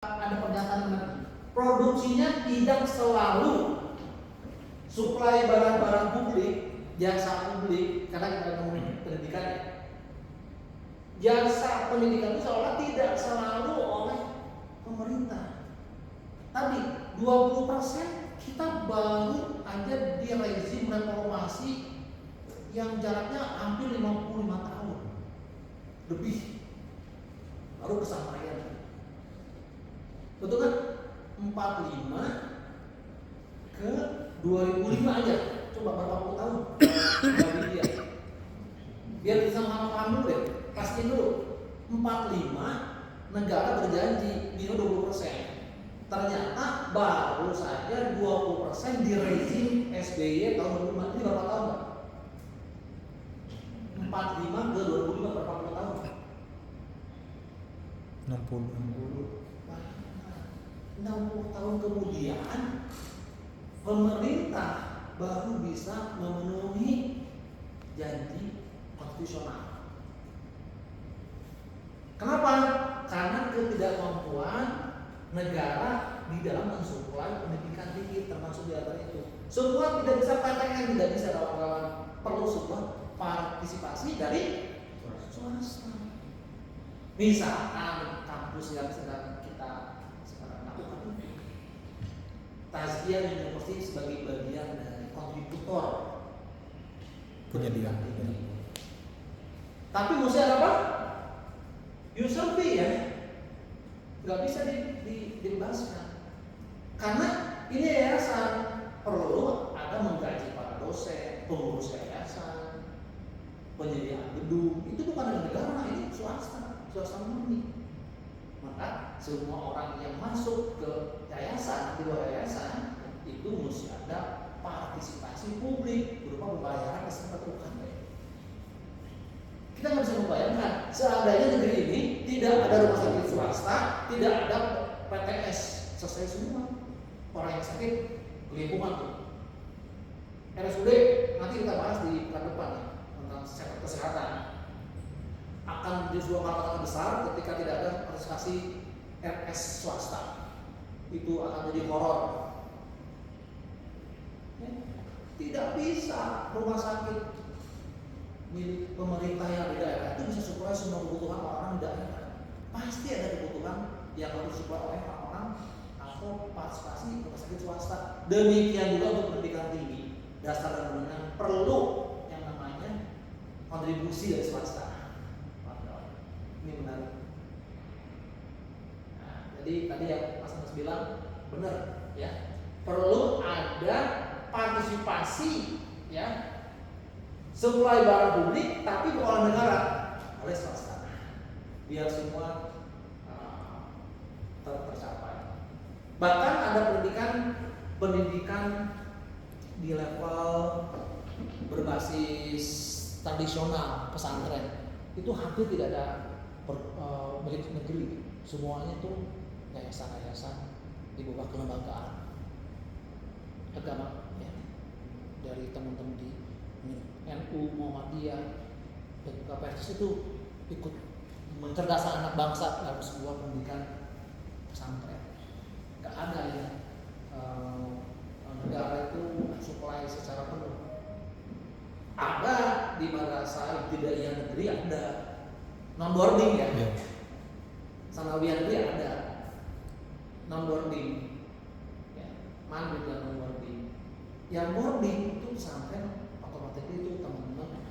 ada pernyataan lagi, produksinya tidak selalu suplai barang-barang publik, jasa publik, karena kita ngomongin pendidikan ya. Jasa pendidikan itu seolah tidak selalu oleh pemerintah. Tadi 20% kita baru aja di rezim reformasi yang jaraknya hampir 55 tahun lebih baru kesampaian. Betul kan? 45 ke 2005 aja, coba berapa puluh tahun bagi dia. Biar bisa paham dulu deh, pastiin dulu. 45 negara berjanji minus 20%. Ternyata baru saja 20% di rezim SBY tahun 2005. Ini berapa tahun? 45 ke 2005 berapa puluh tahun? 60 tahun kemudian pemerintah baru bisa memenuhi janji konstitusional. Kenapa? Karena ketidakmampuan negara di dalam mensuplai pendidikan tinggi, termasuk di antara itu. Semua tidak bisa, PTN tidak bisa, kawan-kawan. Perlu sebuah partisipasi dari swasta. Misalkan kampus yang sedang kita sekarang lakukan, Tazkiyah University sebagai bagian dari kontributor pendidikan. Tapi mesti ada apa? User fee ya, nggak bisa dibebaskan. Karena ini yayasan perlu ada menggaji para dosen, pengurus yayasan, penyediaan gedung. Itu bukan dari negara, ini swasta murni. Maka semua orang yang masuk ke yayasan, di luar yayasan, itu mesti ada partisipasi publik berupa pembayaran keserta UKT. Kita nggak bisa membayangkan seandainya negeri ini tidak ada rumah sakit swasta, tidak ada PTS, selesai semua. Orang yang sakit lingkungan tuh. RSUD nanti kita bahas di pekan depan ya, tentang sektor kesehatan. Akan menjadi sebuah masalah besar ketika tidak ada partisipasi RS swasta. Itu akan jadi horor. Tidak bisa rumah sakit milik pemerintah yang di daerah itu bisa suplai semua kebutuhan orang di daerah. Pasti ada kebutuhan yang harus disuplai oleh orang-orang atau partisipasi rumah sakit swasta. Demikian juga untuk pendidikan tinggi, dasar dan menengah perlu yang namanya kontribusi dari swasta. Ini menarik. Nah, jadi tadi yang Mas bilang benar ya, perlu ada partisipasi ya, suplai barang publik tapi bukan oleh negara, oleh swasta, biar semua tercapai. Bahkan ada pendidikan di level berbasis tradisional pesantren itu hampir tidak ada milik negeri, semuanya itu yayasan-yayasan di bawah kelembagaan agama ya, dari teman-teman di NU, Muhammadiyah dan juga PSIS itu ikut mencerdaskan anak bangsa dalam sebuah pendidikan pesantren. Gak ada ya negara itu suplai secara penuh. Ada di madrasah ibtidaiyah negeri ada, non boarding ya, sanawiyah negeri ada, non boarding ya, mandiri dan non boarding. Yang boarding itu pesantren otomatis itu teman-teman